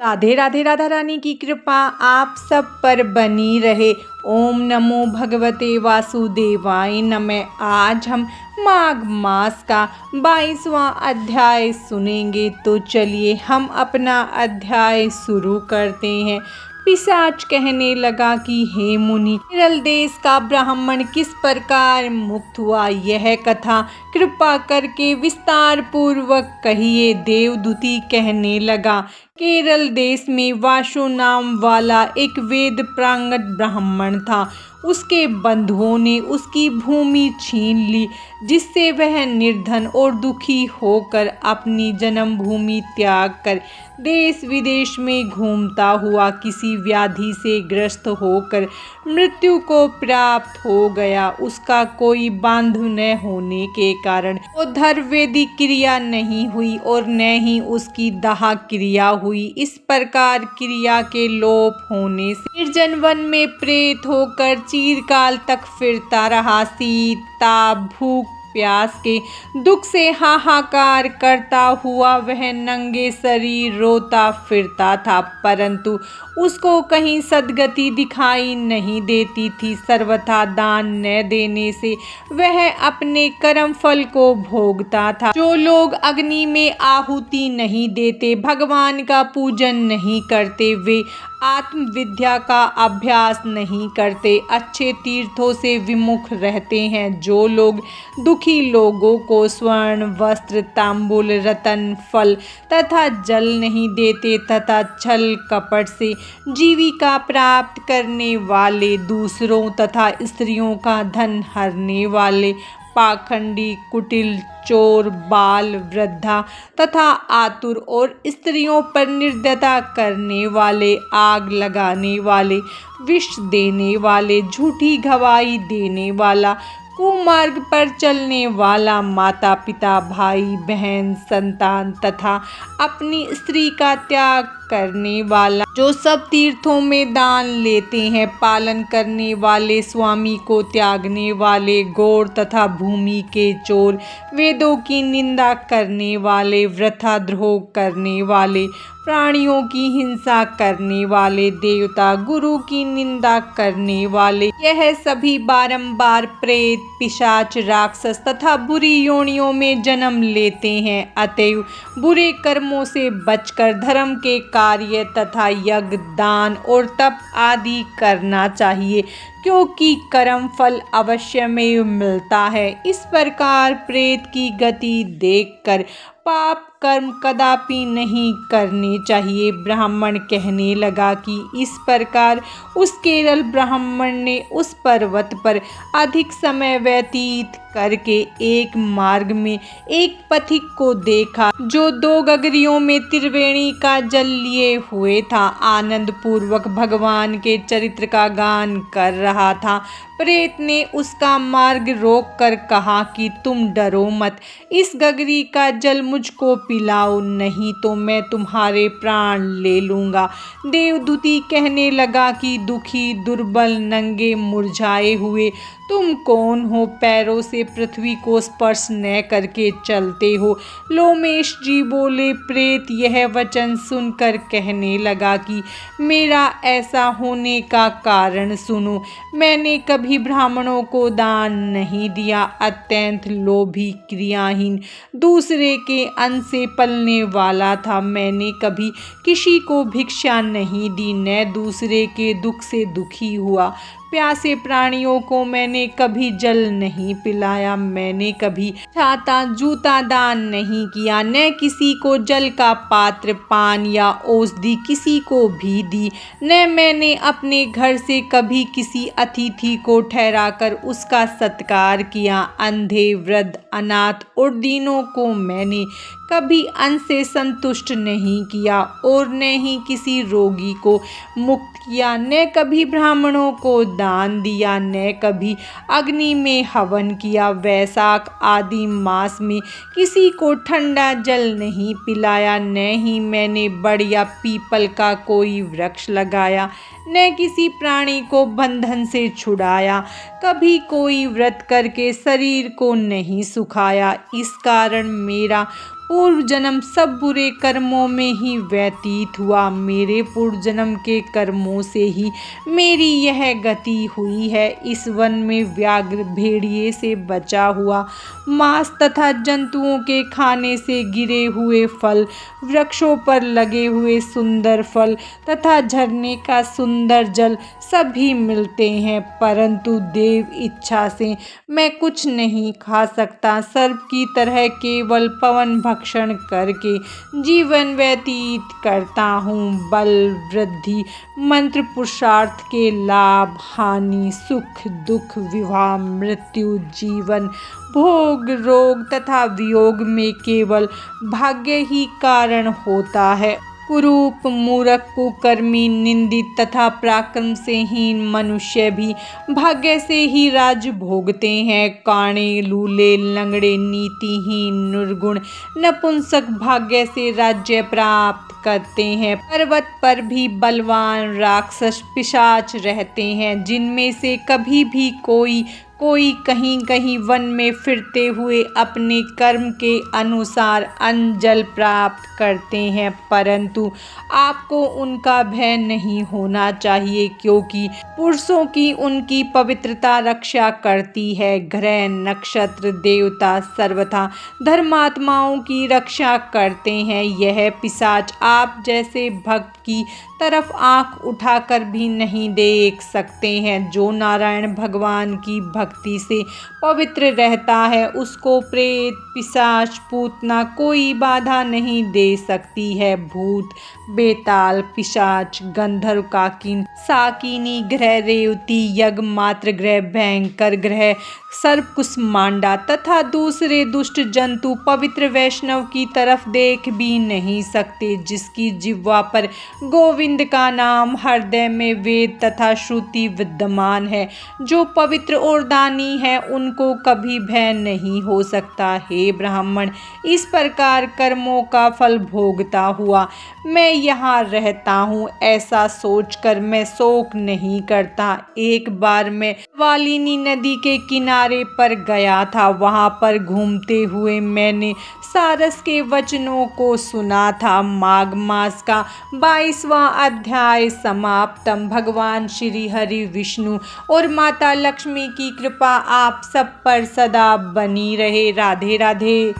राधे राधे। राधा रानी की कृपा आप सब पर बनी रहे। ओम नमो भगवते वासुदेवाय नमः। आज हम माघ मास का 22वां अध्याय सुनेंगे। तो चलिए हम अपना अध्याय शुरू करते हैं। पिशाच कहने लगा कि हे मुनि, केरल देश का ब्राह्मण किस प्रकार मुक्त हुआ, यह कथा कृपा करके विस्तार पूर्वक कहिए। देवदूती कहने लगा, केरल देश में वासु नाम वाला एक वेद प्रांगत ब्राह्मण था। उसके बंधुओं ने उसकी भूमि छीन ली, जिससे वह निर्धन और दुखी होकर अपनी जन्मभूमि त्याग कर देश विदेश में घूमता हुआ किसी व्याधि से ग्रस्त होकर मृत्यु को प्राप्त हो गया। उसका कोई बांधव न होने के कारण उधर वैदिक क्रिया नहीं हुई और न ही उसकी दाह क्रिया हुई। इस प्रकार क्रिया के लोप होने से निर्जन वन में प्रेत होकर चिरकाल तक फिरता रहा। शीत ताप भूख प्यास के दुख से हाहाकार करता हुआ वह नंगे शरीर रोता फिरता था, परंतु उसको कहीं सद्गति दिखाई नहीं देती थी। सर्वथा दान न देने से वह अपने कर्म फल को भोगता था। जो लोग अग्नि में आहुति नहीं देते, भगवान का पूजन नहीं करते, वे आत्मविद्या का अभ्यास नहीं करते, अच्छे तीर्थों से विमुख रहते हैं। जो लोग दुखी लोगों को स्वर्ण वस्त्र तांबूल रतन फल तथा जल नहीं देते तथा छल कपट से जीविका प्राप्त करने वाले, दूसरों तथा स्त्रियों का धन हरने वाले, पाखंडी कुटिल चोर बाल वृद्धा तथा आतुर और स्त्रियों पर निर्दयता करने वाले, आग लगाने वाले, विष देने वाले, झूठी गवाही देने वाला, कुमार्ग पर चलने वाला, माता पिता भाई बहन संतान तथा अपनी स्त्री का त्याग करने वाला, जो सब तीर्थों में दान लेते हैं, पालन करने वाले, स्वामी को त्यागने वाले, गौर तथा भूमि के चोर, वेदों की निंदा करने वाले, वृथाद्रोह करने वाले, प्राणियों की हिंसा करने वाले, देवता गुरु की निंदा करने वाले, यह सभी बारंबार प्रेत पिशाच राक्षस तथा बुरी योनियों में जन्म लेते हैं। अतएव बुरे कर्मों से बचकर धर्म के कार्य तथा यज्ञ दान और तप आदि करना चाहिए, क्योंकि कर्म फल अवश्य में मिलता है। इस प्रकार प्रेत की गति देखकर पाप कर्म कदापि नहीं करने चाहिए। ब्राह्मण कहने लगा कि इस प्रकार उस केरल ब्राह्मण ने उस पर्वत पर अधिक समय व्यतीत करके एक मार्ग में एक पथिक को देखा, जो 2 गगरियों में त्रिवेणी का जल लिए हुए था, आनंद पूर्वक भगवान के चरित्र का गान कर रहा था। प्रेत ने उसका मार्ग रोक कर कहा कि तुम डरो मत, इस गगरी का जल मुझको पिलाओ, नहीं तो मैं तुम्हारे प्राण ले लूँगा। देवदूती कहने लगा कि दुखी दुर्बल नंगे मुरझाए हुए तुम कौन हो, पैरों से पृथ्वी को स्पर्श न करके चलते हो। लोमेश जी बोले, प्रेत यह वचन सुनकर कहने लगा कि मेरा ऐसा होने का कारण सुनो। मैंने कभी ब्राह्मणों को दान नहीं दिया, अत्यंत लोभी क्रियाहीन, दूसरे के अन्न से पलने वाला था। मैंने कभी किसी को भिक्षा नहीं दी, न दूसरे के दुख से दुखी हुआ। प्यासे प्राणियों को मैंने कभी जल नहीं पिलाया। मैंने कभी छाता जूता दान नहीं किया, न किसी को जल का पात्र पान या औषधि किसी को भी दी। न मैंने अपने घर से कभी किसी अतिथि को ठहराकर उसका सत्कार किया। अंधे वृद्ध अनाथ और दीनों को मैंने कभी अन्न से संतुष्ट नहीं किया और न ही किसी रोगी को मुक्त किया। न कभी ब्राह्मणों को दान दिया, न कभी अग्नि में हवन किया। वैशाख आदि मास में किसी को ठंडा जल नहीं पिलाया, न ही मैंने बड़ या पीपल का कोई वृक्ष लगाया, न किसी प्राणी को बंधन से छुड़ाया। कभी कोई व्रत करके शरीर को नहीं सुखाया। इस कारण मेरा पूर्व जन्म सब बुरे कर्मों में ही व्यतीत हुआ। मेरे पूर्व जन्म के कर्मों से ही मेरी यह गति हुई है। इस वन में व्याघ्र भेड़िए से बचा हुआ मांस तथा जंतुओं के खाने से गिरे हुए फल, वृक्षों पर लगे हुए सुंदर फल तथा झरने का सुंदर जल सभी मिलते हैं, परंतु देव इच्छा से मैं कुछ नहीं खा सकता। सर्प की तरह केवल पवन भक्षण करके जीवन व्यतीत करता हूँ। बल, वृद्धि, मंत्र, पुरुषार्थ के लाभ, हानि, सुख, दुख, विवाह, मृत्यु, जीवन, भोग, रोग तथा वियोग में केवल भाग्य ही कारण होता है। कुरूप, मूर्ख, कुकर्मी, निंदित तथा पराक्रम से हीन मनुष्य भी भाग्य से ही राज भोगते हैं। काणे, लूले, लंगड़े, नीतिहीन, निर्गुण, नपुंसक भाग्य से राज्य प्राप्त करते हैं। पर्वत पर भी बलवान राक्षस पिशाच रहते हैं, जिनमें से कभी भी कोई कहीं कहीं वन में फिरते हुए अपने कर्म के अनुसार अन्न जल प्राप्त करते हैं, परंतु आपको उनका भय नहीं होना चाहिए, क्योंकि पुरुषों की उनकी पवित्रता रक्षा करती है। ग्रह, नक्षत्र, देवता सर्वथा धर्मात्माओं की रक्षा करते हैं। यह पिशाच आप जैसे भक्त की तरफ आंख उठाकर भी नहीं देख सकते हैं। जो नारायण भगवान की भक्ति से पवित्र रहता है, उसको प्रेत, पिशाच, पूतना कोई बाधा नहीं दे सकती है। भूत, बेताल, पिशाच, गंधर्व, काकिन, साकिनी ग्रह, रेवती, यज्ञ मात्र ग्रह, भयंकर ग्रह, सर्प, कुष्मांडा तथा दूसरे दुष्ट जंतु पवित्र वैष्णव की तरफ देख भी नहीं सकते। जिसकी जिह्वा पर गोविंद का नाम, हृदय में वेद तथा श्रुति विद्यमान है, जो पवित्र और दानी है, उनको कभी भय नहीं हो सकता। हे ब्राह्मण, इस प्रकार कर्मों का फल भोगता हुआ मैं यहाँ रहता हूँ, ऐसा सोचकर मैं शोक नहीं करता। एक बार मैं वालिनी नदी के किनारे पर गया था। वहाँ पर घूमते हुए मैंने सारस के वचनों को सुना था। माघ मास का 22वां अध्याय समाप्तम। भगवान श्री हरि विष्णु और माता लक्ष्मी की कृपा आप सब पर सदा बनी रहे। राधे राधे।